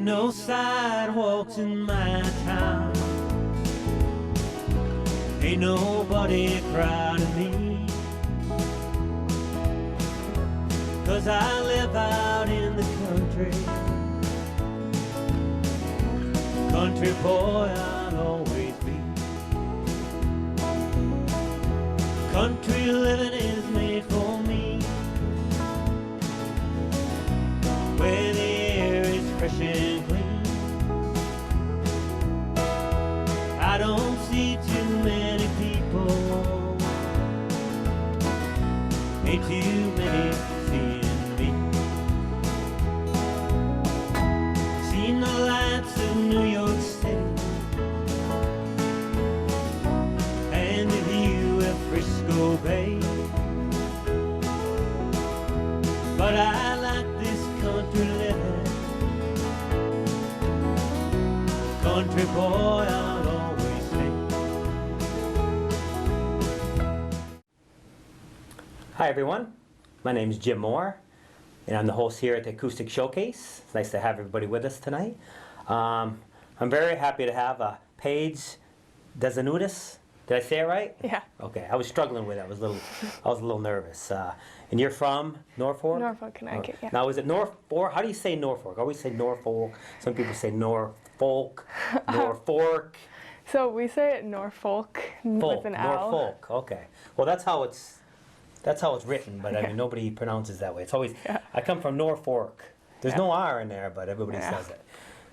no sidewalks in my town. Ain't nobody proud of me, 'cause I live out in the country. Country boy I'll always be. Country living is made for me, where the air is fresh and clean. I don't see too many people, ain't too many seeing me. Seen the lights of New York City and the view of Frisco Bay, but I like this country living. Country boy I'll always stay. Hi everyone, my name is Jim Moore, and I'm the host here at the Acoustic Showcase. It's nice to have everybody with us tonight. I'm very happy to have Paige Dzenutis. Did I say it right? Yeah. Okay, I was struggling with it. I was a little nervous. And you're from Norfolk? Norfolk, Connecticut, yeah. Now, is it Norfolk? How do you say Norfolk? I always say Norfolk. Some people say Norfolk, Norfolk. So we say it Norfolk with an L. Norfolk. Okay. Well, that's how it's written, but I mean nobody pronounces that way. It's always I come from Norfolk. There's no R in there, but everybody says it.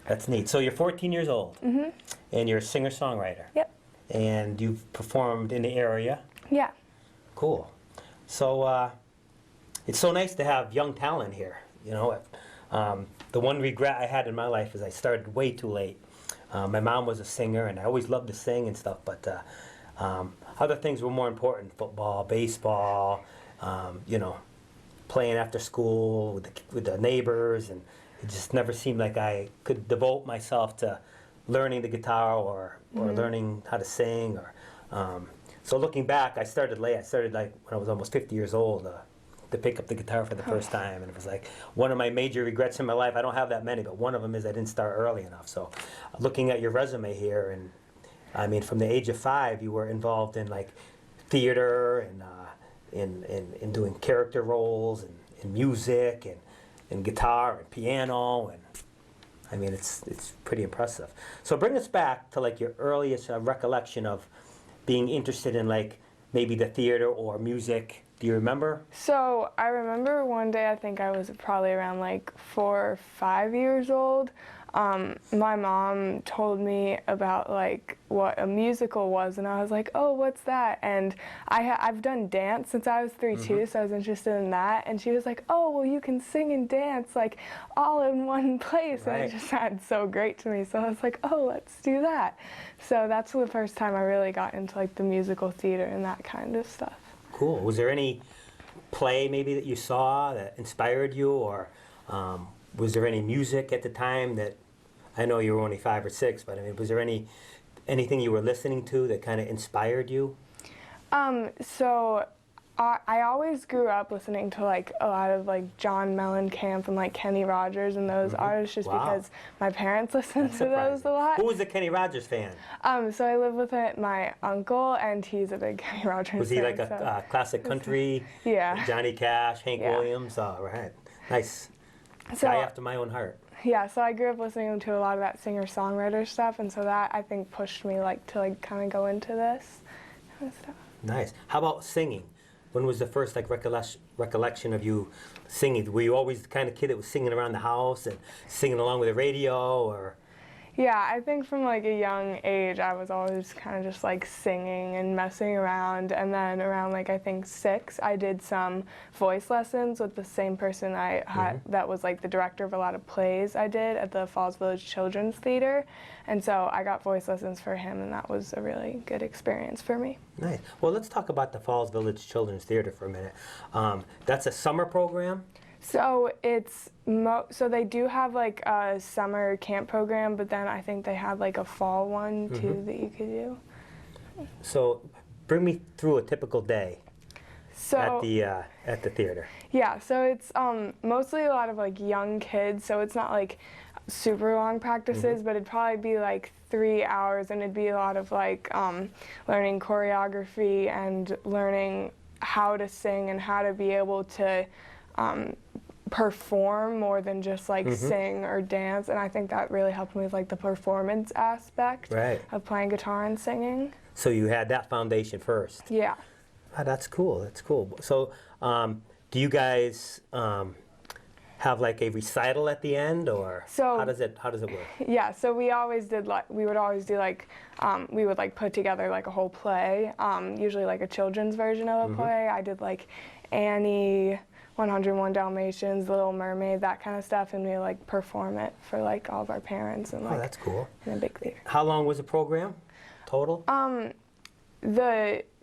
That's neat. So you're 14 years old, and you're a singer-songwriter. Yep. And you've performed in the area. Yeah. Cool. So it's so nice to have young talent here. You know, the one regret I had in my life is I started way too late. My mom was a singer, and I always loved to sing and stuff, but other things were more important: football, baseball, you know, playing after school with the neighbors, and it just never seemed like I could devote myself to learning the guitar or learning how to sing. So looking back, I started late. I started like when I was almost 50 years old to pick up the guitar for the first time, and it was like one of my major regrets in my life. I don't have that many, but one of them is I didn't start early enough. So looking at your resume here, and I mean, from the age of 5, you were involved in like theater and in doing character roles and in music and guitar and piano, and I mean, it's pretty impressive. So bring us back to like your earliest recollection of being interested in like maybe the theater or music. Do you remember? So I remember one day, I think I was probably around like 4 or 5 years old. My mom told me about like what a musical was, and I was like, oh, what's that? And I've done dance since I was 3 too, so I was interested in that. And she was like, oh, well, you can sing and dance like all in one place. Right. And it just sounded so great to me. So I was like, oh, let's do that. So that's the first time I really got into like the musical theater and that kind of stuff. Cool. Was there any play maybe that you saw that inspired you, or was there any music at the time that, I know you were only 5 or 6, but I mean, was there anything you were listening to that kind of inspired you? So I always grew up listening to like a lot of like John Mellencamp and like Kenny Rogers and those artists, just because my parents listened to those a lot. Who was the Kenny Rogers fan? So I live with my uncle, and he's a big Kenny Rogers fan. Was he like a classic country? Yeah. Johnny Cash, Hank Williams? Oh, right. Nice. So, guy after my own heart. Yeah, so I grew up listening to a lot of that singer-songwriter stuff, and so that I think pushed me like to like kind of go into this kind of stuff. Nice. How about singing? When was the first like recollection of you singing? Were you always the kind of kid that was singing around the house and singing along with the radio, or? Yeah, I think from like a young age, I was always kind of just like singing and messing around. And then around like I think 6, I did some voice lessons with the same person I had that was like the director of a lot of plays I did at the Falls Village Children's Theater. And so I got voice lessons for him, and that was a really good experience for me. Nice. Well, let's talk about the Falls Village Children's Theater for a minute. That's a summer program? So it's so they do have like a summer camp program, but then I think they have like a fall one too that you could do. So bring me through a typical day at the theater. Yeah, so it's mostly a lot of like young kids, so it's not like super long practices, but it'd probably be like 3 hours, and it'd be a lot of like learning choreography and learning how to sing and how to be able to perform more than just like sing or dance. And I think that really helped me with like the performance aspect of playing guitar and singing. So you had that foundation first. Yeah. Oh, that's cool. That's cool. So do you guys have like a recital at the end, or So- how does it work? Yeah, so we always did like, we would always do like, we would like put together like a whole play, usually like a children's version of a play. I did like Annie, 101 Dalmatians, The Little Mermaid, that kind of stuff, and we like perform it for like all of our parents and like Oh, that's cool. in a big theater. How long was the program total?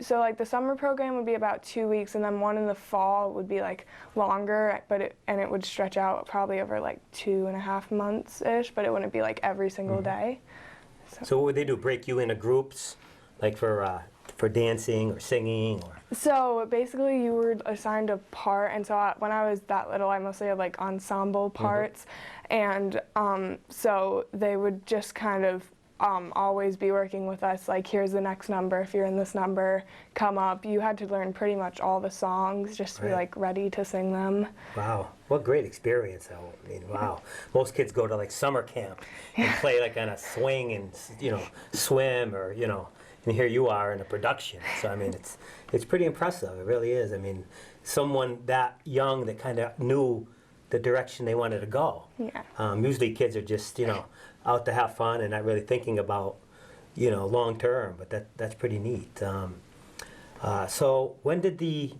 So like the summer program would be about 2 weeks, and then one in the fall would be like longer, but it would stretch out probably over like 2.5 months ish, but it wouldn't be like every single day. So what would they do? Break you into groups, like for dancing or singing, or? So basically, you were assigned a part, and so when I was that little, I mostly had like ensemble parts, and so they would just kind of always be working with us, like, here's the next number, if you're in this number, come up. You had to learn pretty much all the songs just to be like ready to sing them. Wow, what great experience. I mean, wow. Most kids go to like summer camp and play like on a swing and, you know, swim, or, you know, and here you are in a production. So I mean, it's pretty impressive. It really is. I mean, someone that young that kind of knew the direction they wanted to go. Yeah. Usually kids are just, you know, out to have fun and not really thinking about, you know, long term. But that's pretty neat. So when did the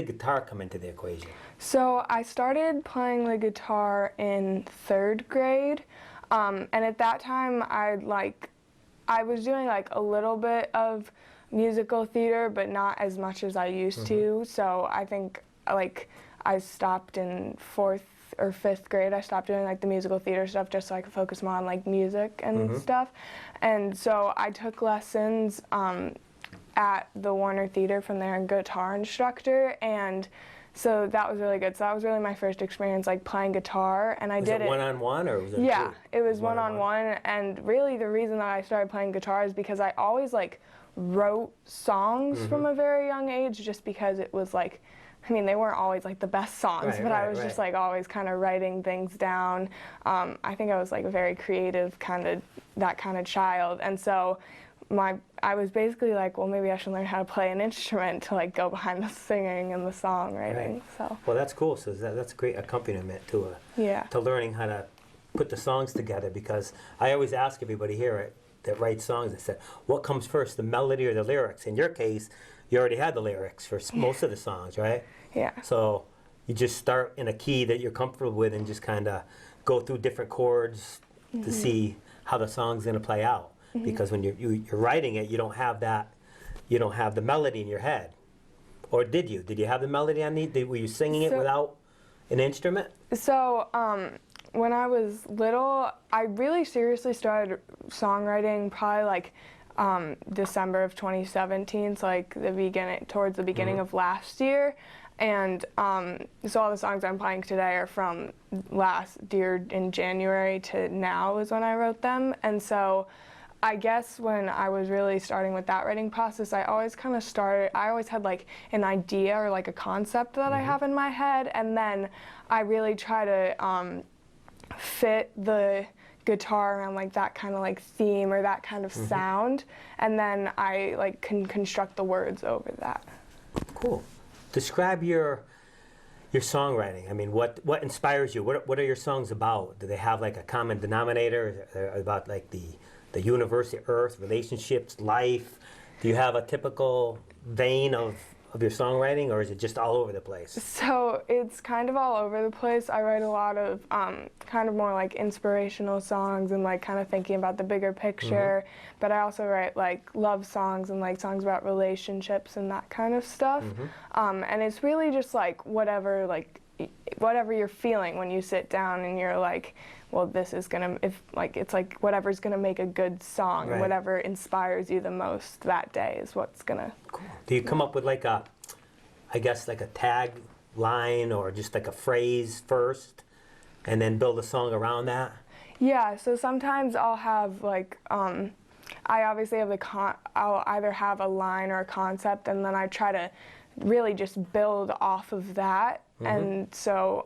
guitar come into the equation? So I started playing the guitar in 3rd grade, and at that time I was doing like a little bit of musical theater, but not as much as I used to. So I think like I stopped in 4th or 5th grade. I stopped doing like the musical theater stuff just so I could focus more on like music and stuff. And so I took lessons at the Warner Theater from their guitar instructor, and so that was really good. So that was really my first experience like playing guitar, and I did it one-on-one, or was it yeah, group? it was one-on-one. And really the reason that I started playing guitar is because I always like wrote songs from a very young age, just because it was like, I mean, they weren't always like the best songs, but I was just like always kind of writing things down. I think I was like a very creative that kind of child, and so I was basically like, well, maybe I should learn how to play an instrument to like go behind the singing and the songwriting. So. Well, that's cool. So that's a great accompaniment to Yeah. learning how to put the songs together. Because I always ask everybody here that writes songs, I said, what comes first, the melody or the lyrics? In your case, you already had the lyrics for most of the songs, right? Yeah. So you just start in a key that you're comfortable with and just kind of go through different chords to see how the song's going to play out. Because when you're writing it, you don't have the melody in your head. Or did you? Did you have the melody on the? Were you singing it without an instrument? So when I was little, I really seriously started songwriting probably like December of 2017, so like towards the beginning of last year. And so all the songs I'm playing today are from last year in January to now is when I wrote them. And so I guess when I was really starting with that writing process, I always had like an idea or like a concept that I have in my head, and then I really try to fit the guitar around like that kind of like theme or that kind of sound, and then I like can construct the words over that. Cool. Describe your songwriting. I mean, what inspires you? What are your songs about? Do they have like a common denominator? Are they about like the universe, the earth, relationships, life? Do you have a typical vein of your songwriting, or is it just all over the place? So it's kind of all over the place. I write a lot of kind of more like inspirational songs and like kind of thinking about the bigger picture, but I also write like love songs and like songs about relationships and that kind of stuff. And it's really just like whatever you're feeling when you sit down and you're like, well, this is gonna, it's like whatever's gonna make a good song, and whatever inspires you the most that day is what's gonna. Cool. Do you come up with like a tag line or just like a phrase first, and then build a song around that? Yeah, so sometimes I'll have like, I obviously have I'll either have a line or a concept, and then I try to really just build off of that. And so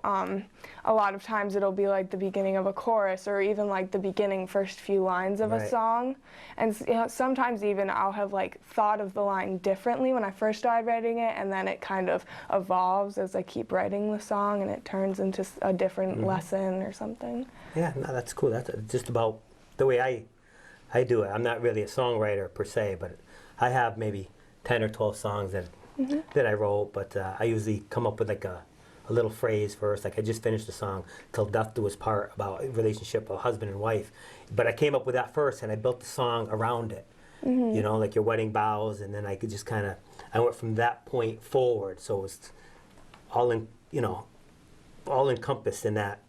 a lot of times it'll be like the beginning of a chorus, or even like the beginning first few lines of a song. And you know, sometimes even I'll have like thought of the line differently when I first started writing it, and then it kind of evolves as I keep writing the song, and it turns into a different lesson or something. Yeah, no, that's cool. That's just about the way I do it. I'm not really a songwriter per se, but I have maybe 10 or 12 songs that I wrote, but I usually come up with like a little phrase first. Like I just finished a song, Till Death Do Us Part, about a relationship of husband and wife. But I came up with that first, and I built the song around it. You know, like your wedding vows, and then I could just kind of, I went from that point forward. So it was all in, you know, all encompassed in that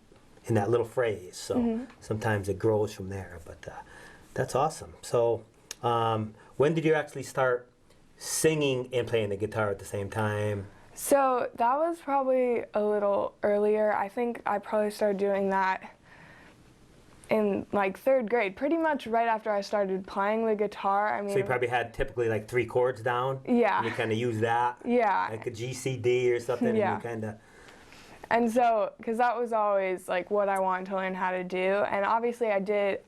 little phrase. So sometimes it grows from there, but that's awesome. So when did you actually start singing and playing the guitar at the same time? So that was probably a little earlier. I think I probably started doing that in like 3rd grade, pretty much right after I started playing the guitar. I mean, So you probably had typically like 3 chords down? Yeah. And you kind of use that? Yeah. Like a G, C, D or something? Yeah. And you kind of... And so, because that was always like what I wanted to learn how to do, and obviously I did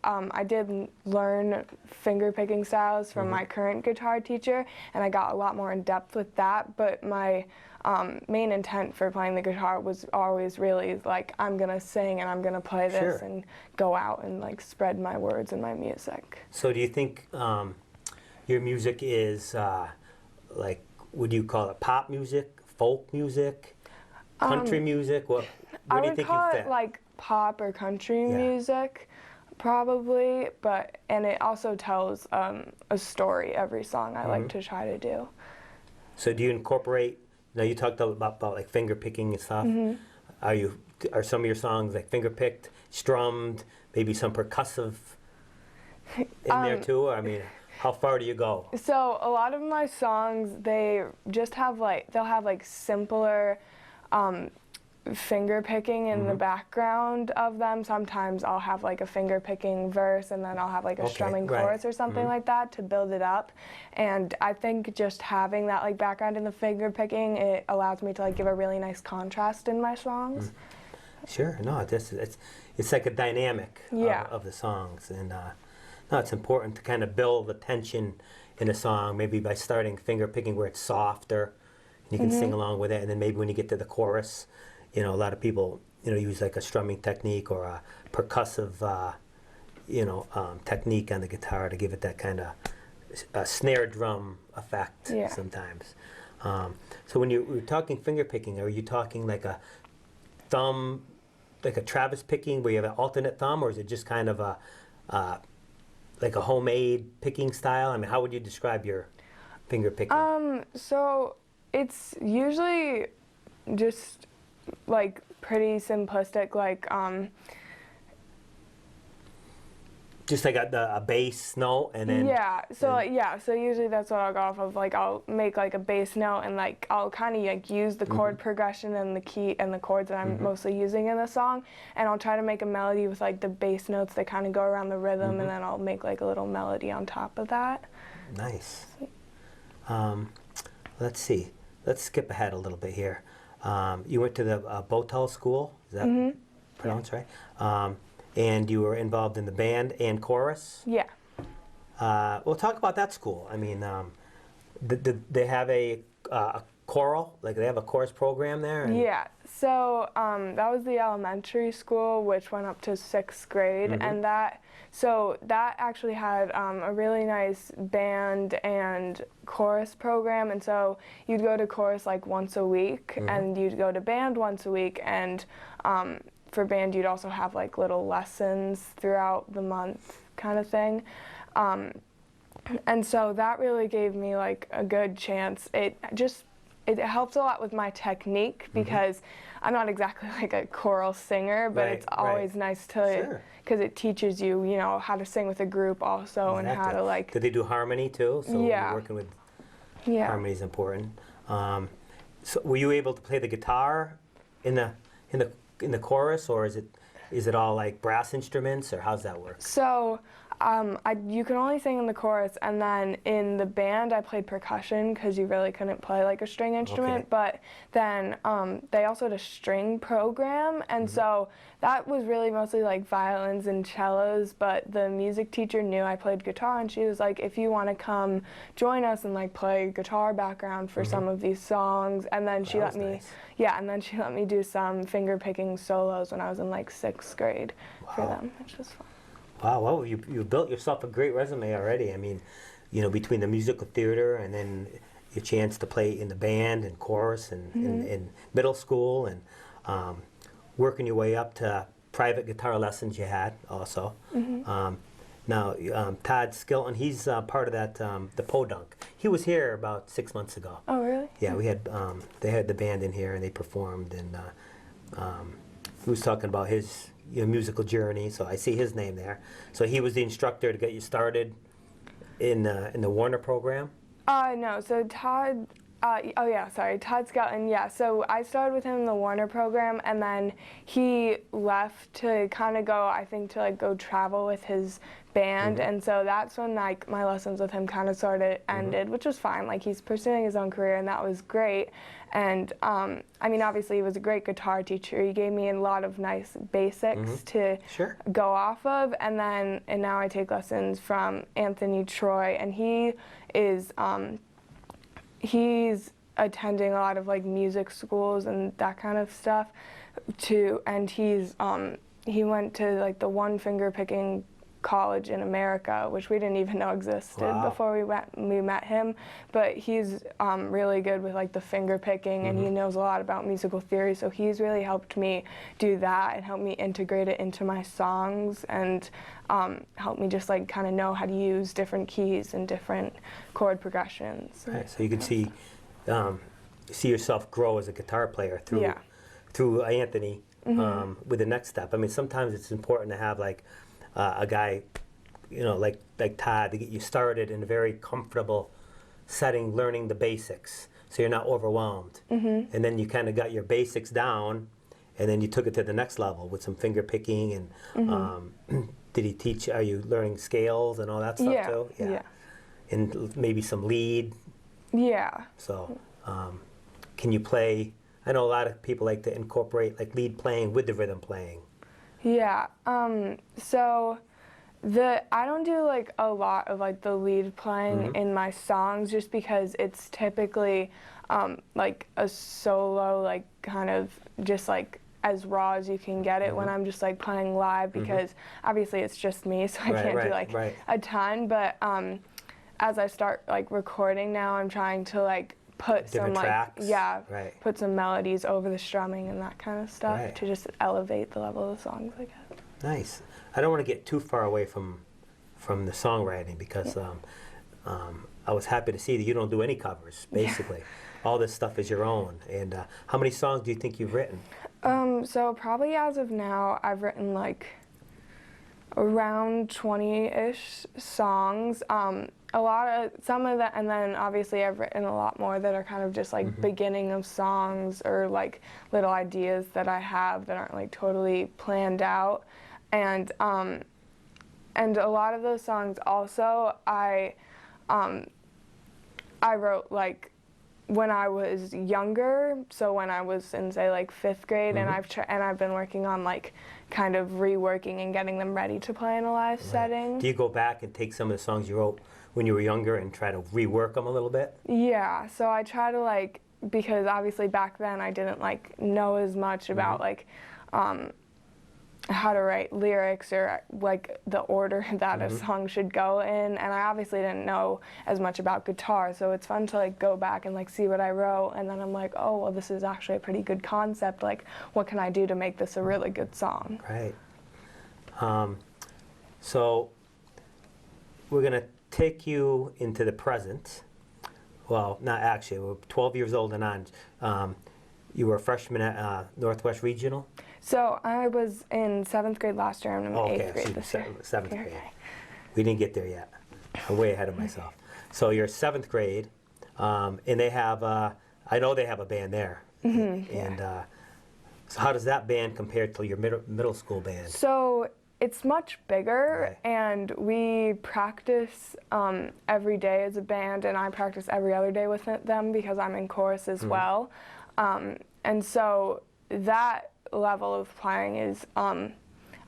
learn finger picking styles from my current guitar teacher, and I got a lot more in depth with that. But my main intent for playing the guitar was always really like, I'm gonna sing and I'm gonna play this and go out and like spread my words and my music. So do you think your music is like, would you call it pop music, folk music? Country music? Where do you think you fit? I would call it like pop or country music, probably. And it also tells a story. Every song I like to try to do. So do you incorporate? Now you talked about like finger picking and stuff. Are some of your songs like finger picked, strummed, maybe some percussive in there too? I mean, how far do you go? So a lot of my songs, they just have they'll have like simpler finger picking in the background of them. Sometimes I'll have like a finger picking verse, and then I'll have like a strumming chorus or something like that to build it up. And I think just having that like background in the finger picking, it allows me to like give a really nice contrast in my songs. Sure, no, it's like a dynamic of the songs, and no, it's important to kind of build the tension in a song, maybe by starting finger picking where it's softer. You can sing along with it, and then maybe when you get to the chorus, you know, a lot of people, you know, use like a strumming technique or a percussive, technique on the guitar to give it that kind of snare drum effect sometimes. So when you're talking finger picking, are you talking like a thumb, like a Travis picking where you have an alternate thumb, or is it just kind of like a homemade picking style? I mean, how would you describe your finger picking? So it's usually just like pretty simplistic, like just like a bass note, and then so usually that's what I'll go off of. Like I'll make like a bass note, and like I'll kind of like use the chord progression and the key and the chords that I'm mostly using in the song, and I'll try to make a melody with like the bass notes that kind of go around the rhythm, and then I'll make like a little melody on top of that. Nice. Let's see. Let's skip ahead a little bit here. You went to the Botel School, is that pronounced right? And you were involved in the band and chorus? Yeah. Well, talk about that school. I mean, did they have a choral? Like, they have a chorus program there? Yeah. So that was the elementary school, which went up to 6th grade, and that actually had a really nice band and chorus program, and so you'd go to chorus like once a week, and you'd go to band once a week, and for band you'd also have like little lessons throughout the month kind of thing. And so that really gave me like a good chance. It helps a lot with my technique, because I'm not exactly like a choral singer, but it's always nice to, because it teaches you, you know, how to sing with a group also, and how to like. Did they do harmony too? So you're working with harmony is important. So were you able to play the guitar in the chorus, or is it Is it all like brass instruments, or how's that work? So you can only sing in the chorus, and then in the band I played percussion because you really couldn't play like a string instrument. Okay. But then they also had a string program, and so that was really mostly like violins and cellos. But the music teacher knew I played guitar, and she was like, if you want to come join us and like play guitar background for some of these songs. And then she That let was me nice. yeah, and then she let me do some finger picking solos when I was in like 6th grade for Wow. them, which was fun. Wow, well, you built yourself a great resume already. I mean, you know, between the musical theater and then your chance to play in the band and chorus and in middle school, and working your way up to private guitar lessons you had also. Now, Todd Skilton, he's part of that, the Podunk. He was here about 6 months ago. Oh, really? Yeah, we had they had the band in here and they performed, and he was talking about his musical journey. So I see his name there. So he was the instructor to get you started in the Warner program. No, so Todd, Todd Skelton, yeah. So I started with him in the Warner program, and then he left to kind of go, I think, to like go travel with his band, and so that's when like my lessons with him kind of ended, which was fine. Like he's pursuing his own career, and that was great. And I mean, obviously, he was a great guitar teacher. He gave me a lot of nice basics to go off of, and now I take lessons from Anthony Troy, and he is he's attending a lot of like music schools and that kind of stuff too. And he went to like the one finger picking college in America, which we didn't even know existed before we met him. But he's really good with like the finger picking, and he knows a lot about musical theory. So he's really helped me do that and helped me integrate it into my songs, and helped me just like kind of know how to use different keys and different chord progressions. Right. So you can see yourself grow as a guitar player through Anthony with the next step. I mean, sometimes it's important to have like a guy, you know, like Todd, to get you started in a very comfortable setting, learning the basics, so you're not overwhelmed. And then you kind of got your basics down, and then you took it to the next level with some finger picking. And did he teach? Are you learning scales and all that stuff too? Yeah. And maybe some lead. Yeah. So, can you play? I know a lot of people like to incorporate like lead playing with the rhythm playing. Yeah, so I don't do like a lot of like the lead playing in my songs, just because it's typically like a solo, like kind of just like as raw as you can get it when I'm just like playing live, because obviously it's just me, so I can't do like a ton. But as I start like recording now, I'm trying to like put different some tracks. put some melodies over the strumming and that kind of stuff to just elevate the level of the songs, I guess. Nice. I don't want to get too far away from the songwriting, because I was happy to see that you don't do any covers, basically. All this stuff is your own. And how many songs do you think you've written? So probably as of now, I've written like around 20-ish songs. Some of that, and then obviously I've written a lot more that are kind of just like beginning of songs, or like little ideas that I have that aren't like totally planned out. And a lot of those songs also I wrote like when I was younger, so when I was in say like 5th grade, and I've been working on like kind of reworking and getting them ready to play in a live setting. Do you go back and take some of the songs you wrote when you were younger and try to rework them a little bit? Yeah, so I try to like, because obviously back then I didn't like know as much about like how to write lyrics, or like the order that a song should go in, and I obviously didn't know as much about guitar, so it's fun to like go back and like see what I wrote, and then I'm like, oh well, this is actually a pretty good concept, like what can I do to make this a really good song? Right. So we're gonna take you into the present. Well, not actually, we're 12 years old and on. You were a freshman at Northwest Regional? So I was in 7th grade last year, and I'm in 8th grade this year. 7th grade. We didn't get there yet. I'm way ahead of myself. So you're 7th grade, and they have, I know they have a band there. And So how does that band compare to your middle school band? So it's much bigger, Right. and we practice every day as a band, and I practice every other day with them because I'm in chorus as well. And so that level of playing is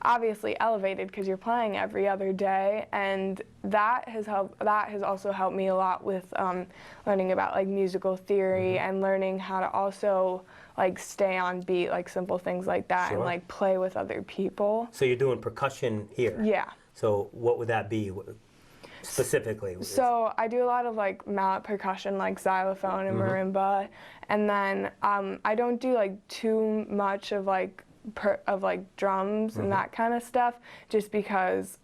obviously elevated because you're playing every other day, and that has also helped me a lot with learning about like musical theory and learning how to also like stay on beat, like simple things like that, Sure. and like play with other people. So you're doing percussion here. Yeah. So what would that be specifically? So I do a lot of like mallet percussion, like xylophone and marimba, and then I don't do like too much of like drums and that kind of stuff, just because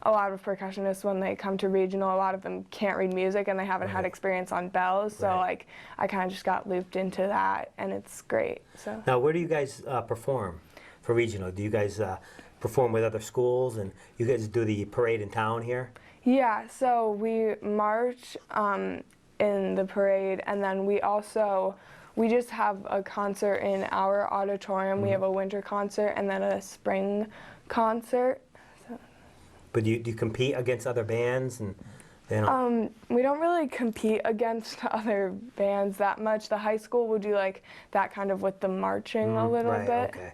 a lot of percussionists, when they come to regional, a lot of them can't read music and they haven't had experience on bells, so like I kind of just got looped into that, and it's great. So Now, where do you guys perform for regional? Do you guys perform with other schools, and you guys do the parade in town here? yeah, so we march in the parade, and then we just have a concert in our auditorium. We have a winter concert and then a spring concert. But do you compete against other bands? And you know? We don't really compete against other bands that much. The high school will do like that kind of with the marching a little Right, bit. okay.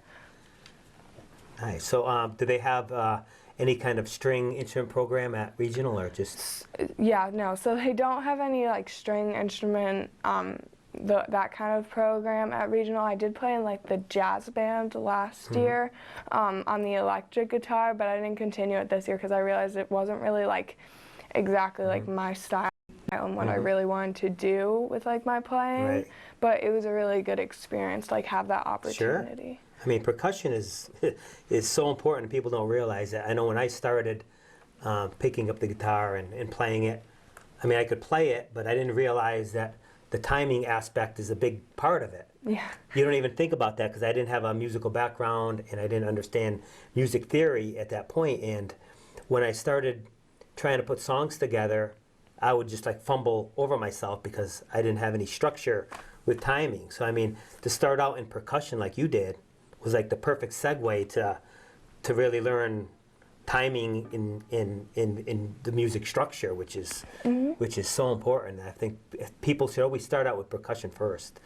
Nice. So do they have any kind of string instrument program at regional, or just? Yeah, no. So they don't have any like string instrument, that kind of program at regional. I did play in like the jazz band last year on the electric guitar, but I didn't continue it this year because I realized it wasn't really like exactly like my style and what I really wanted to do with like my playing. Right. But it was a really good experience to like have that opportunity. I mean, percussion is so important. People don't realize that. I know when I started picking up the guitar and playing it, I mean, I could play it, but I didn't realize that the timing aspect is a big part of it. Yeah. You don't even think about that because I didn't have a musical background and I didn't understand music theory at that point. And when I started trying to put songs together, I would just like fumble over myself because I didn't have any structure with timing. So I mean, to start out in percussion like you did was like the perfect segue to really learn timing in the music structure, which is so important. I think people should always start out with percussion first,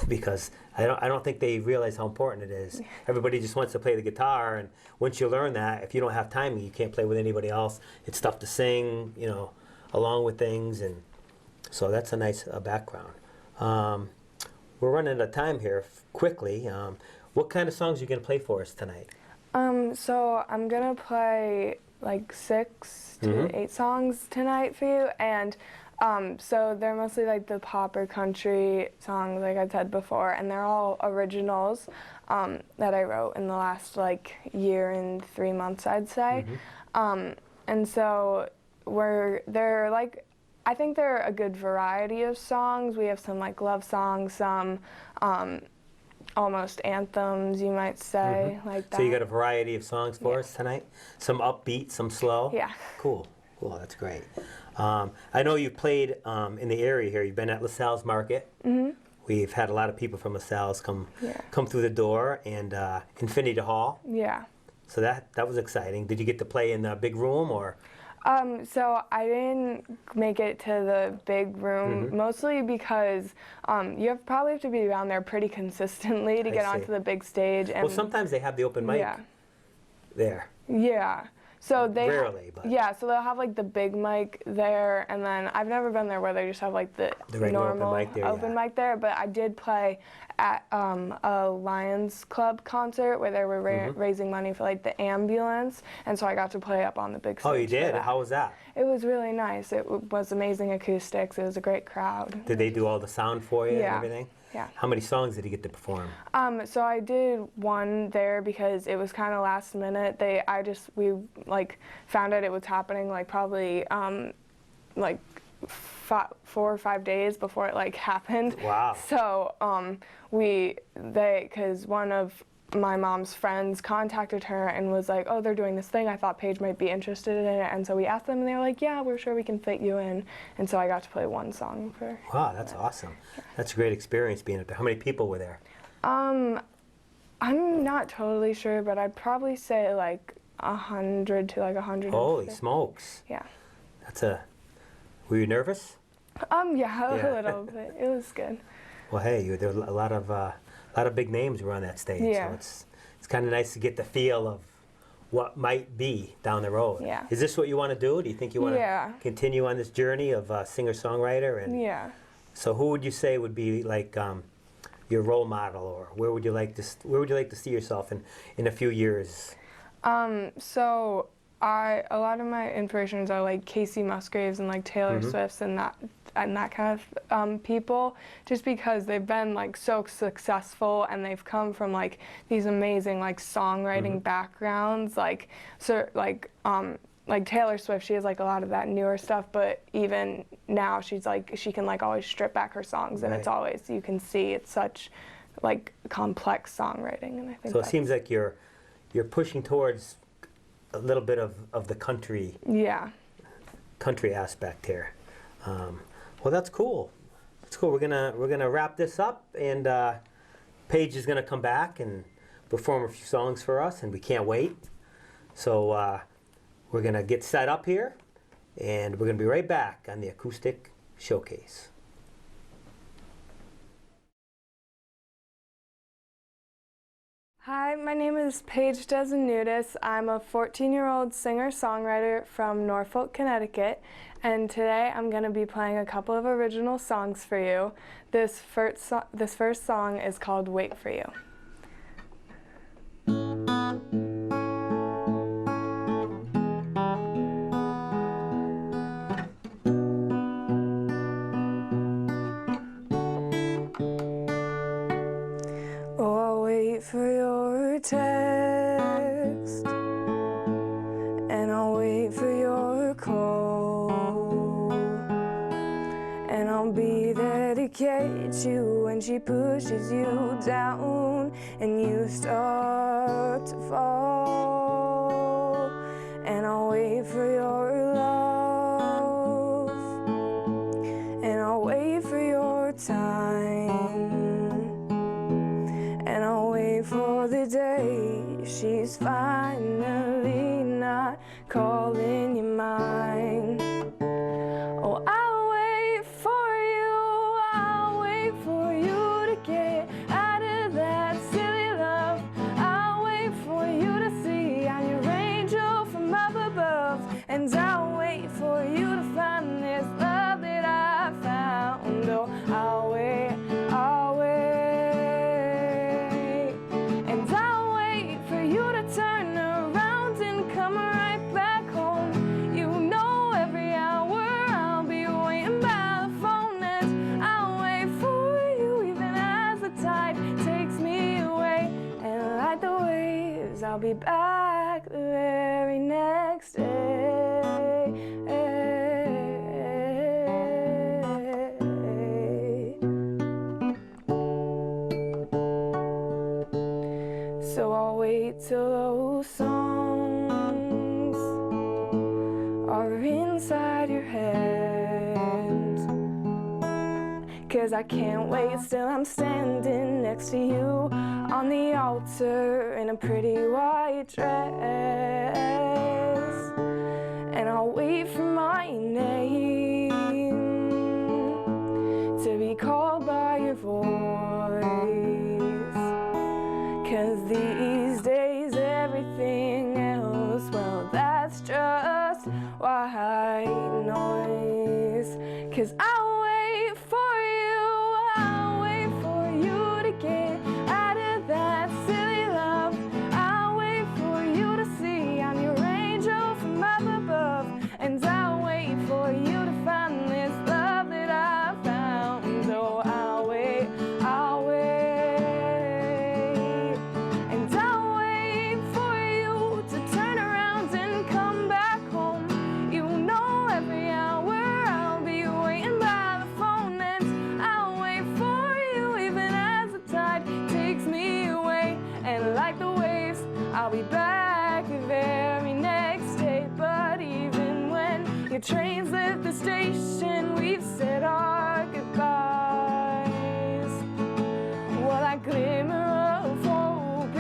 because I don't think they realize how important it is. Everybody just wants to play the guitar, and once you learn that, if you don't have timing, you can't play with anybody else. It's tough to sing, you know, along with things, and so that's a nice background. We're running out of time here quickly. What kind of songs are you going to play for us tonight? So I'm gonna play like 6 to 8 songs tonight for you, and so they're mostly like the pop or country songs, like I said before, and they're all originals that I wrote in the last like year and 3 months, I'd say. And so they're like, I think they're a good variety of songs. We have some like love songs, some almost anthems, you might say, like that. So you got a variety of songs for us tonight? Some upbeat, some slow? Yeah. Cool, that's great. I know you've played in the area here. You've been at LaSalle's Market. We've had a lot of people from LaSalle's come through the door, and Infinity Hall. Yeah. So that was exciting. Did you get to play in the big room, or? So I didn't make it to the big room, mostly because you probably have to be around there pretty consistently to get onto the big stage. And Well, sometimes they have the open mic there. Yeah. So they Rarely, but yeah, so they'll have like the big mic there, and then I've never been there where they just have like the regular normal open mic there, mic there. But I did play at a Lions Club concert where they were raising money for like the ambulance, and so I got to play up on the big stage. Oh, you for did? that. How was that? It was really nice. It was amazing acoustics. It was a great crowd. Did they do all the sound for you and everything? Yeah. How many songs did you get to perform? So I did one there because it was kind of last minute. We like found out it was happening like probably like 4 or 5 days before it like happened. Wow. So because one of my mom's friends contacted her and was like, oh, they're doing this thing. I thought Paige might be interested in it. And so we asked them, and they were like, yeah, we're sure we can fit you in. And so I got to play one song for Wow, that's awesome. That's a great experience being up there. How many people were there? I'm not totally sure, but I'd probably say like 100 to like 150. Holy smokes. Yeah. Were you nervous? Yeah, Yeah. a little bit. It was good. Well, hey, there were a lot of big names were on that stage. Yeah. So it's kind of nice to get the feel of what might be down the road. Yeah. Is this what you want to do? Do you think you want to Yeah. continue on this journey of singer-songwriter? And Yeah. so who would you say would be like your role model, or where would you like to see yourself in a few years? So a lot of my inspirations are like Casey Musgraves and like Taylor Swift and that kind of people, just because they've been like so successful and they've come from like these amazing like songwriting backgrounds, like Taylor Swift, she has like a lot of that newer stuff, but even now she's like, she can like always strip back her songs, and it's always, you can see it's such like complex songwriting, and I think so it seems like you're pushing towards a little bit of the country aspect here. Well, that's cool. That's cool. We're gonna wrap this up, and Paige is gonna come back and perform a few songs for us, and we can't wait. So we're gonna get set up here, and we're gonna be right back on the Acoustic Showcase. Hi, my name is Paige Dzenutis. I'm a 14-year-old singer-songwriter from Norfolk, Connecticut, and today I'm going to be playing a couple of original songs for you. This first song is called Wait For You. Oh, I'll wait for your text, and I'll wait for your call, and I'll be there to catch you when she pushes you down and you start to fall, and I'll wait for your love, and I'll wait for your time, and I'll wait for the day she's finally not calling you mine. Oh, I'll wait for you to get out of that silly love. I'll wait for you to see I'm your angel from up above, and I'll wait for you to find this love that I found. Oh, I'll wait, and I'll wait for you to turn around and come right back home. You know every hour I'll be waiting by the phone, and I'll wait for you even as the tide takes me away, and like the waves I'll be back the very next day. So I'll wait till those songs are inside your head, 'cause I can't wait, still I'm standing next to you on the altar in a pretty white dress, and I'll wait for my name to be called by your voice, 'cause these days everything else, well, that's just white noise. 'Cause I'll wait for you to get out of that silly love. I'll wait for you to see I'm your angel from up above, and I'll wait for you to find this love that I found. Oh, I'll wait, and I'll wait for you to turn around and come back home. You know every hour I'll be waiting by the phone, and I'll wait for you even as the tide takes me away, and like the waves I'll be back the very next day. But even when your trains left the station, we've said our goodbyes. Well, that glimmer of hope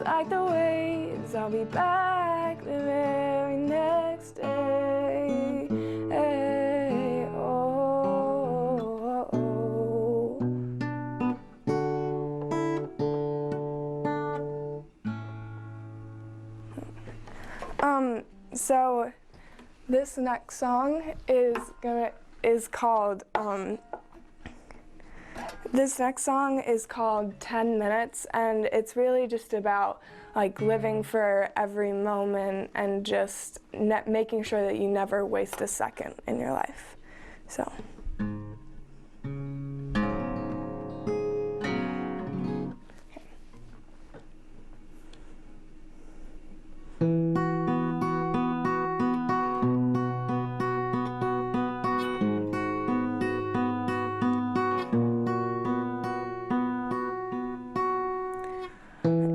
like the waves, I'll be back the very next day. Hey, oh, oh, oh. So this next song is called 10 Minutes, and it's really just about like living for every moment and just making sure that you never waste a second in your life. So.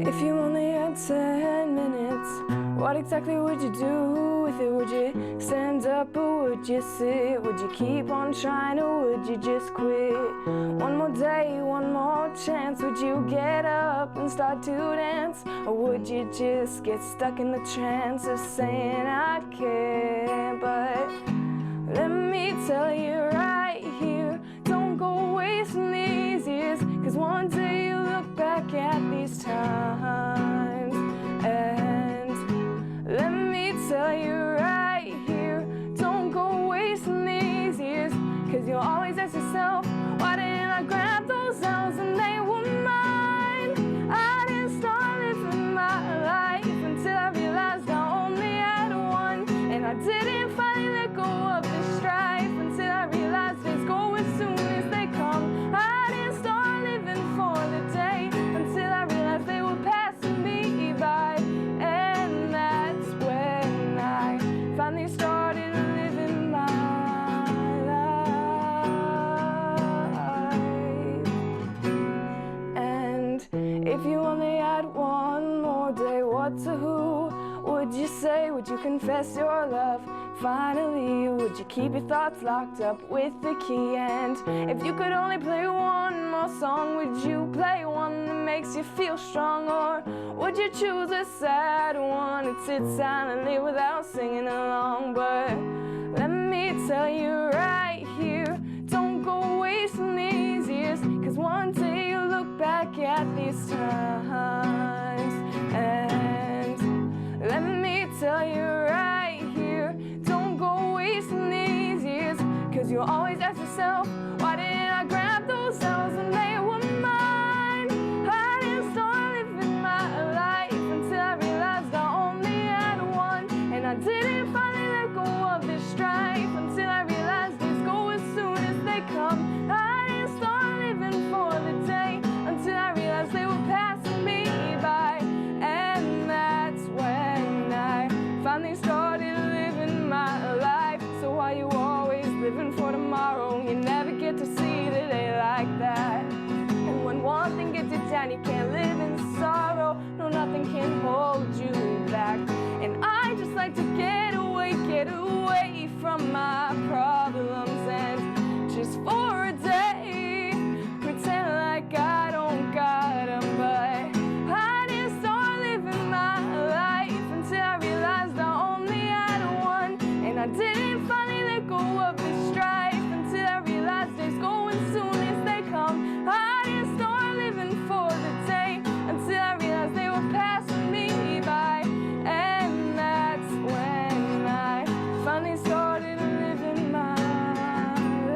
If you only had 10 minutes, what exactly would you do with it? Would you stand up or would you sit? Would you keep on trying or would you just quit? One more day, one more chance. Would you get up and start to dance? Or would you just get stuck in the trance of saying I can't? But let me tell you right here, don't go wasting these years, 'cause one day you look back at these times, and let me tell you right here, don't go wasting these years, 'cause you'll always ask yourself, why didn't I grab those L's and they were mine? I didn't start living my life until I realized I only had one, and I didn't finally let go of the strife until I realized days go as soon as they come. I didn't start living for the day until I realized they were passing me by, and that's when I finally started living my life. And if you only had one more day, what to who would you say? Would you confess your love finally? Would you keep your thoughts locked up with the key? And if you could only play one more song, would you play one that makes you feel strong? Or would you choose a sad one and sit silently without singing along? But let me tell you right here, don't go wasting these years, 'cause one day you look back at these times, and let me tell you right here, don't go wasting these years, 'cause you'll always ask yourself, why didn't I grab those L's when they were mine? I didn't start living my life until I realized I only had one, and I didn't finally let go of this strife until I realized days go as soon as they come. I didn't start living for the day until I realized they were passing me by, and that's when I finally started living my life. So why you always living for tomorrow? You never get to see the day like that. And when one thing gets you down, you can't live in sorrow. No, nothing can hold you back. And I just like to get away from my problems, and just for a day pretend like I don't got them. But I didn't start living my life until I realized I only had one, and I didn't finally let go of this strife until I realized days go as soon as they come. I didn't start living for the day until I realized they were passing me by, and that's when I finally started living my life.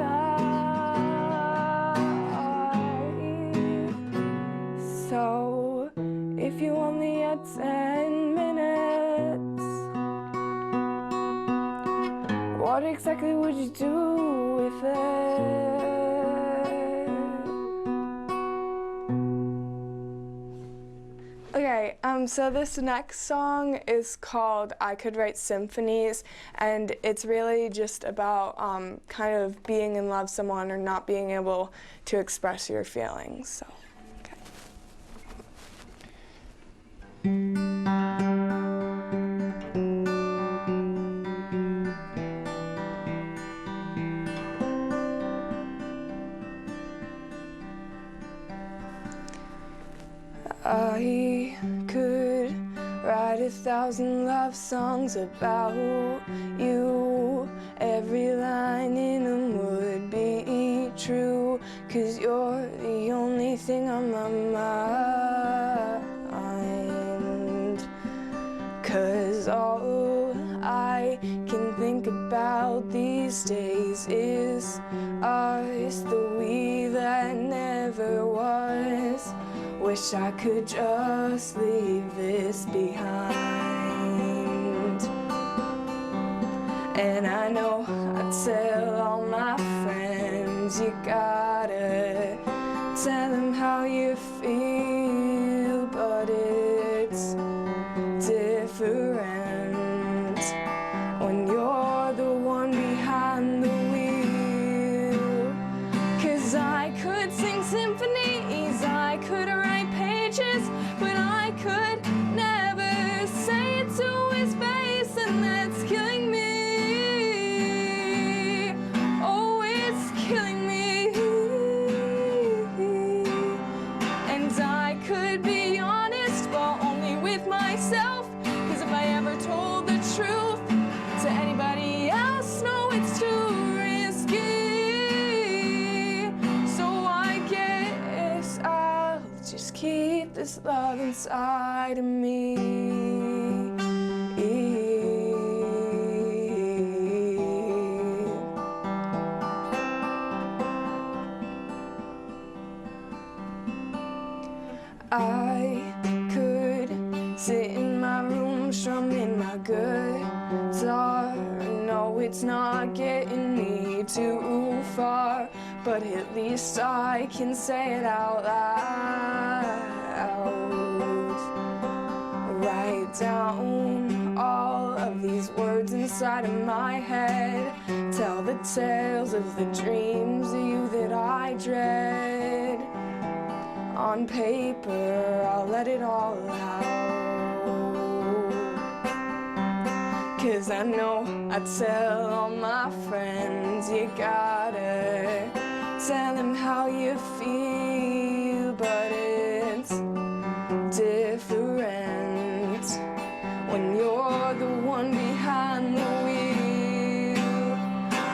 So if you only had 10 minutes, what exactly would you do with it? Okay, so this next song is called I Could Write Symphonies, and it's really just about kind of being in love with someone or not being able to express your feelings. So, okay. I could 1,000 love songs about you. Every line in them would be true, 'cause you're the only thing on my mind. 'Cause all I can think about these days is us, the we that never was. Wish I could just leave this behind. And I know I tell all my friends, you gotta tell them how you feel, but it's different when you're the one behind the wheel. 'Cause I could sing symphonies, I could write pages, but I could never say it to his face, and that's killing me. Oh, it's killing me. And I could be honest, but only with myself, 'cause if I ever told the truth to anybody else, no, it's too risky. So I guess I'll just keep this love inside of me. I could sit in my room strumming my guitar. No, it's not getting me too far, but at least I can say it out loud. Write down all of these words inside of my head. Tell the tales of the dreams of you that I dread. On paper, I'll let it all out. 'Cause I know I tell all my friends, you gotta tell them how you feel, but it's different when you're the one behind the wheel.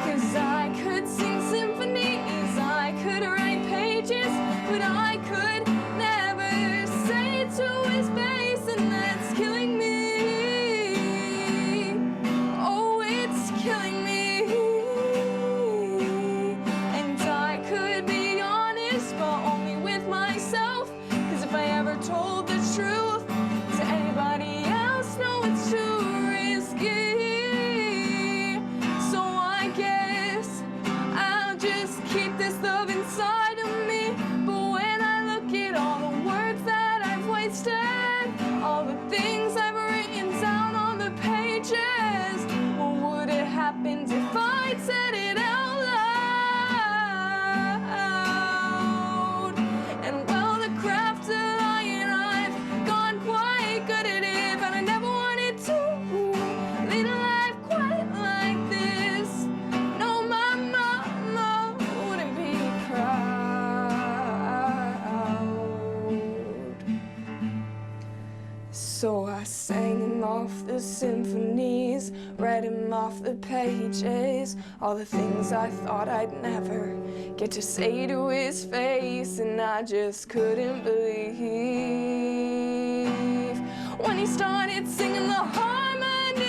'Cause I could sing symphonies, I could write pages, but I could never say it to his face, and that's killing me. Oh, it's killing me. And I could be honest, but only with myself, 'cause if I ever told the truth to anybody else, no, it's too risky. So I guess I'll just keep this love inside of me. But when I look at all the words that I've wasted, all the things I've written down on the pages, what would have happened if I'd said it out loud? And well, the craft of lying, I've gone quite good at it, but I never wanted to lead a life quite like this. No, my mama wouldn't be proud. So I sang him off the symphonies, read him off the pages, all the things I thought I'd never get to say to his face, and I just couldn't believe when he started singing the harmonies.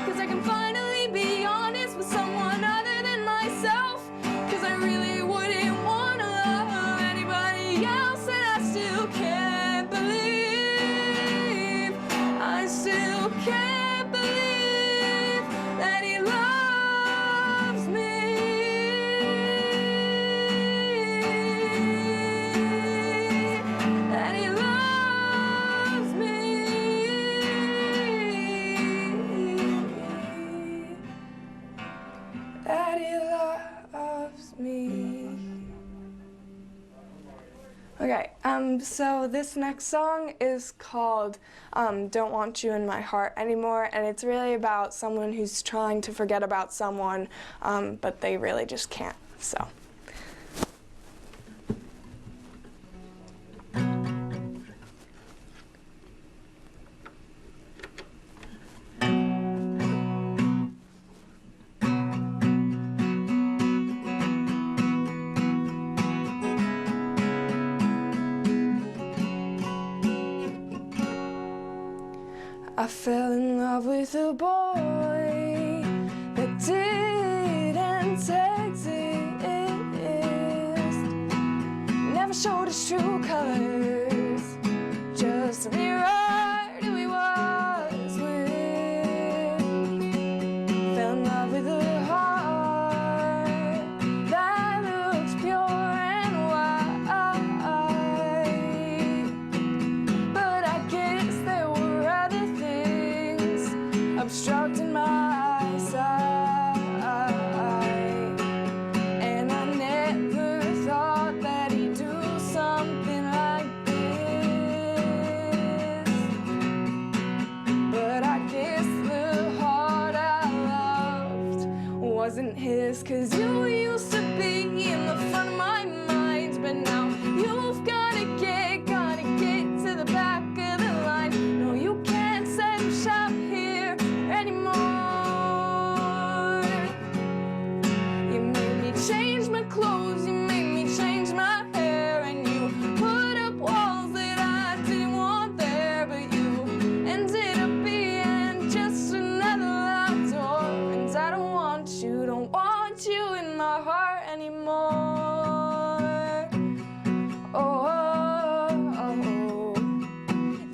'Cause I can finally be honest with someone other than myself, 'cause I really wouldn't want to love anybody else, and I still can't believe, I still can't believe that he loves me. That he loves me. That he loves me. Okay, so this next song is called Don't Want You in My Heart Anymore, and it's really about someone who's trying to forget about someone, but they really just can't, so. I fell in love with a boy that didn't exist, never showed his true colors, just a mirror to who he was with. Fell in love with a heart that looks pure and white, but I guess there were other things obstructing my eyesight, and I never thought that he'd do something like this. But I guess the heart I loved wasn't his, 'cause you used to be in the front of my mind, but now you've gotta get to the back of the line. No, you can't set up shop here anymore. You made me change my clothes, you made me change my hair, and you put up walls that I didn't want there, but you ended up being just another locked door. And I don't want you in my heart anymore. Oh,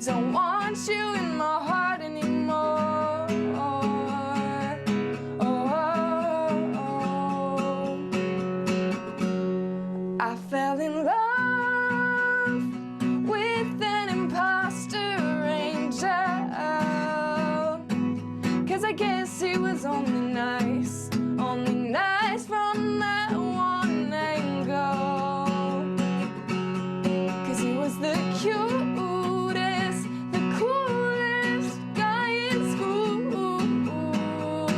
don't want you in my heart anymore. I fell in love with an imposter angel, 'cause I guess he was only nice from that one angle. 'Cause he was the cutest, the coolest guy in school,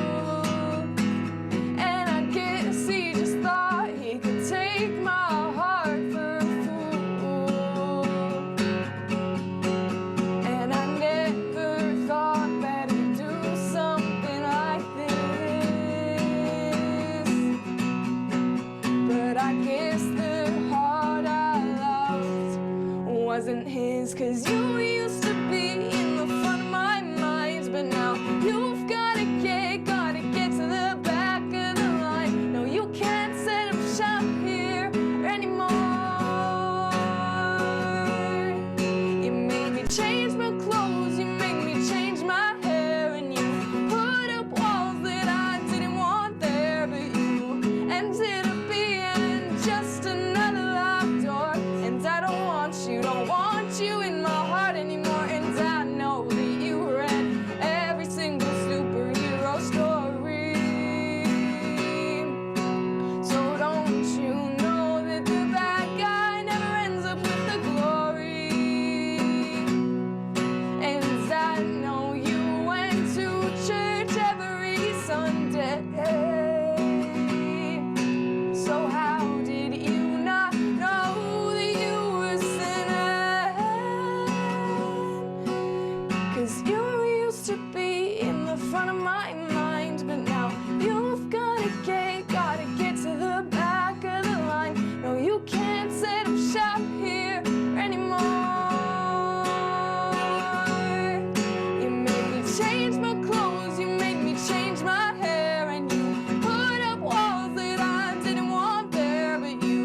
and I guess he just thought he could take my heart for a fool. And I never thought that he'd do something like this. But I guess the heart I loved wasn't his, 'cause you used to be in the front of my mind, but now you've gotta get to the back of the line. No, you can't set up shop here anymore. You made me change my clothes, you made me change my hair, and you put up walls that I didn't want there, but you ended up being just another locked door. And I don't want you in my heart anymore. And I know that you read every single superhero story. So don't you know that the bad guy never ends up with the glory? And I know you went to church every Sunday. So how did you not know that you were sinning? 'Cause you used to be in the front of my mind, but now you've gotta get to the back of the line. No, you can't set up shop here anymore. You made me change my clothes, you made me change my hair, and you put up walls that I didn't want there, but you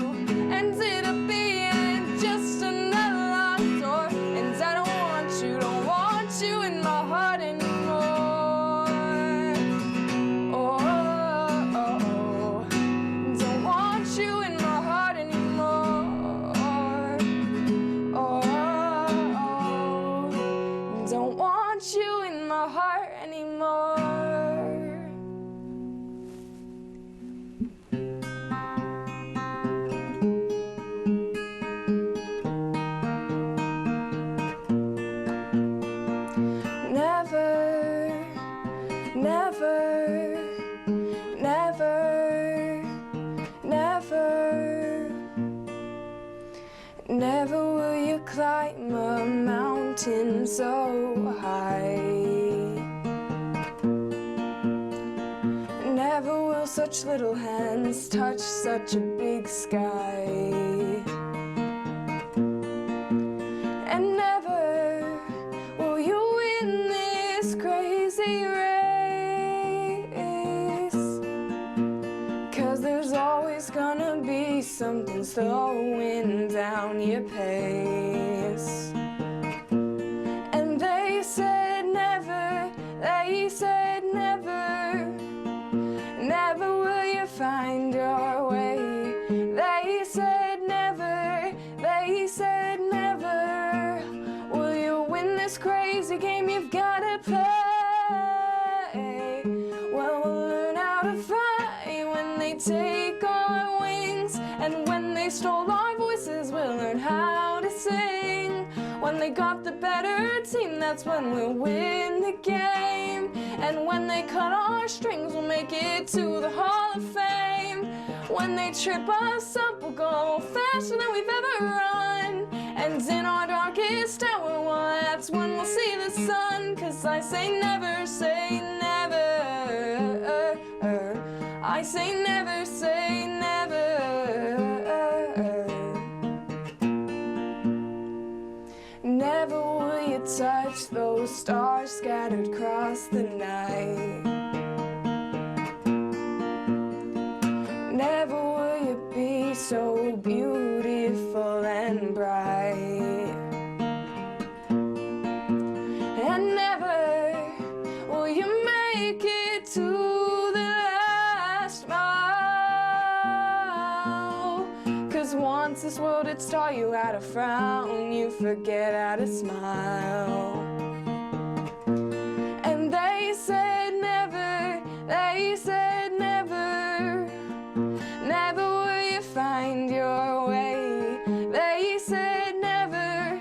ended up being just another locked door. And I don't want you in my heart anymore. Oh, don't want you in my heart anymore. Oh, don't want you in my heart anymore. Never will you climb a mountain so high. Never will such little hands touch such a big sky. And never will you win this slowing down your pace. And they said never, never will you find your way. They said never, will you win this crazy game you've gotta play. Well, we'll learn how to fly when they take our wings, and when they stole our voices, we'll learn how to sing. When they got the better team, that's when we'll win the game. And when they cut our strings, we'll make it to the Hall of Fame. When they trip us up, we'll go faster than we've ever run. And in our darkest hour, well, that's when we'll see the sun. 'Cause I say never, I say never, never will you touch those stars scattered across the night. Never will you be so beautiful and bright. And never will you make it to the last mile. 'Cause once this world had taught you how to frown, you forget how to smile. And they said never, never will you find your way. They said never,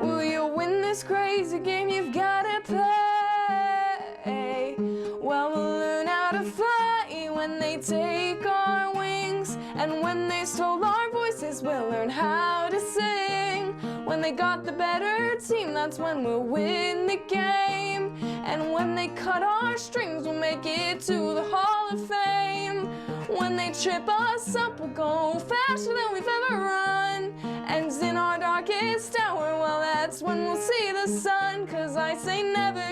will you win this crazy game you've gotta play. Well, we'll learn how to fly when they take our wings, and when they stole our voices, we'll learn how to sing. When they got the better team, that's when we'll win the game. And when they cut our strings, we'll make it to the Hall of Fame. When they trip us up, we'll go faster than we've ever run. And in our darkest hour, well, that's when we'll see the sun. 'Cause I say never,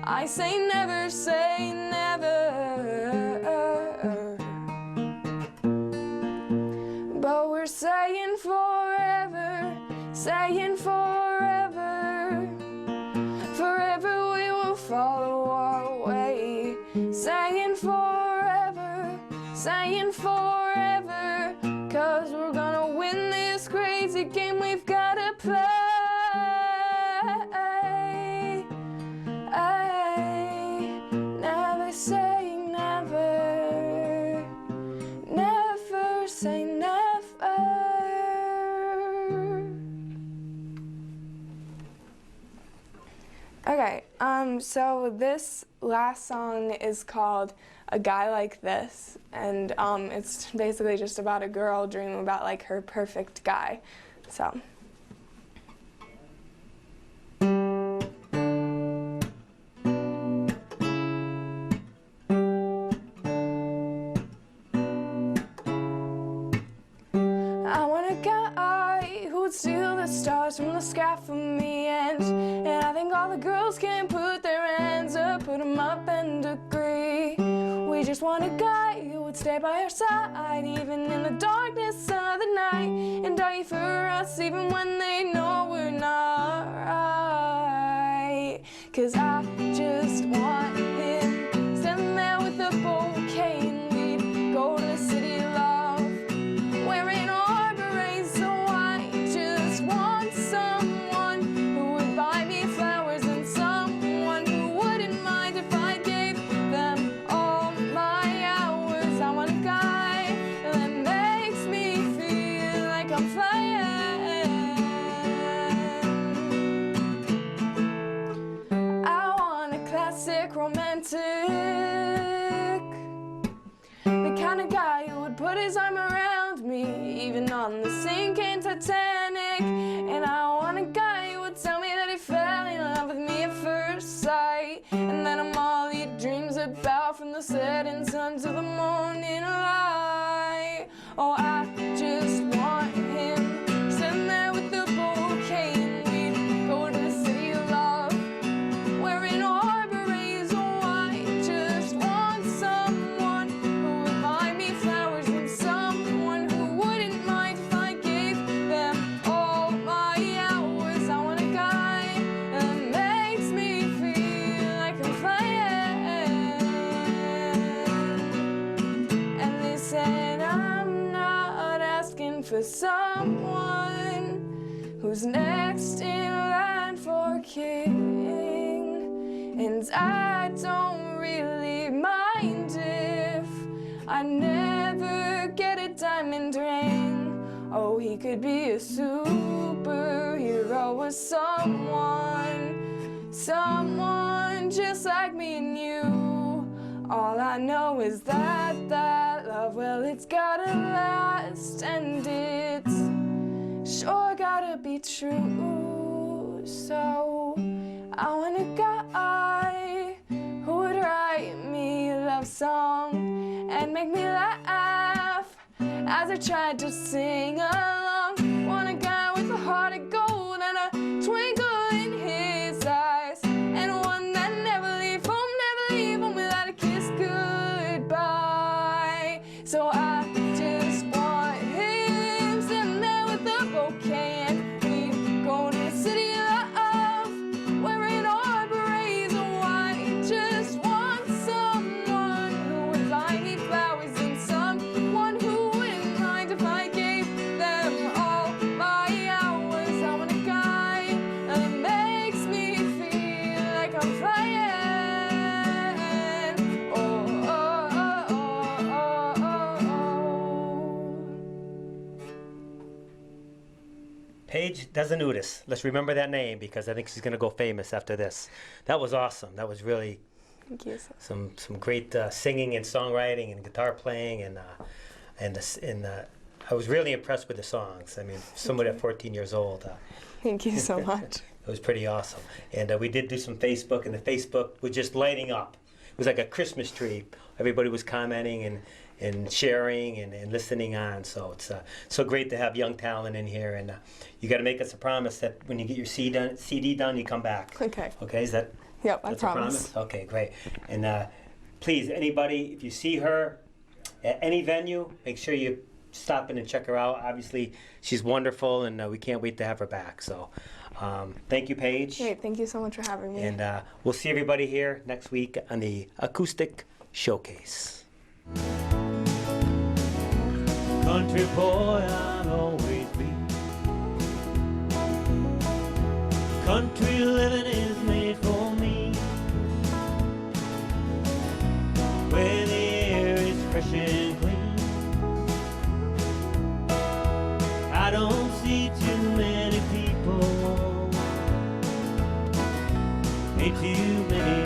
I say never, but we're saying forever, forever we will follow our way. Saying forever, 'cause we're gonna win this crazy game we've gotta play. Never say never, never say never. Okay, so this last song is called A Guy Like This, and it's basically just about a girl dreaming about like her perfect guy. So I want a guy who would steal the stars from the sky for me, and I think all the girls can put their hands up, put them up and agree. We just want a guy who would stay by our side, even in the darkness of the night, and die for us even when they know we're not right. 'Cause I just want him standing there with a bouquet, and we'd go to the city of love, wearing our berets. So I just want someone who would buy me flowers, and someone who wouldn't mind if I gave them all my hours. I want a guy that makes me feel like I'm flying. I want a classic romantic, the kind of guy who would put his arm around me, even on the sinking Titanic. And I want a guy who would tell me that he fell in love with me at first sight, and that I'm all he dreams about, from the setting sun to the morning light. Oh, I just want him sitting there with the bouquet, and we'd go to the city of love, wearing our berets. Oh, I just want place, and I'm not asking for someone who's next in line for king. And I don't really mind if I never get a diamond ring. Oh, he could be a superhero or someone just like me and you. All I know is that love, well, it's gotta last, and it's sure gotta be true. So I want a guy who would write me a love song and make me laugh as I tried to sing along. Want a guy with a heart of gold and a twinkle in his eyes, and one that never leave home without a kiss goodbye. So I just want him sitting there with a bouquet, and we go to the city of love, wearing our berets of white. Just want someone who would buy me flowers, and someone who wouldn't mind if I gave them all my hours. I want a guy that makes me feel like I'm flying. Oh, oh, oh, oh, oh, oh. Paige Dzenutis. Let's remember that name because I think she's going to go famous after this. That was awesome. That was really Thank you. some great singing and songwriting and guitar playing, and I was really impressed with the songs. I mean, somebody at 14 years old. Thank you so much. It was pretty awesome. And we did do some Facebook, and the Facebook was just lighting up. It was like a Christmas tree. Everybody was commenting and sharing and listening on. So it's so great to have young talent in here. And you got to make us a promise that when you get your CD done, you come back. Okay. Okay, is that? Yep, I That's a promise. Okay, great. And please, anybody, if you see her at any venue, make sure you stop in and check her out. Obviously, she's wonderful, and we can't wait to have her back. So thank you, Paige. Great, thank you so much for having me. And we'll see everybody here next week on the Acoustic Showcase. Country boy I'll always be. Country living is made for me, where the air is fresh and clean. I don't see too many people, ain't too many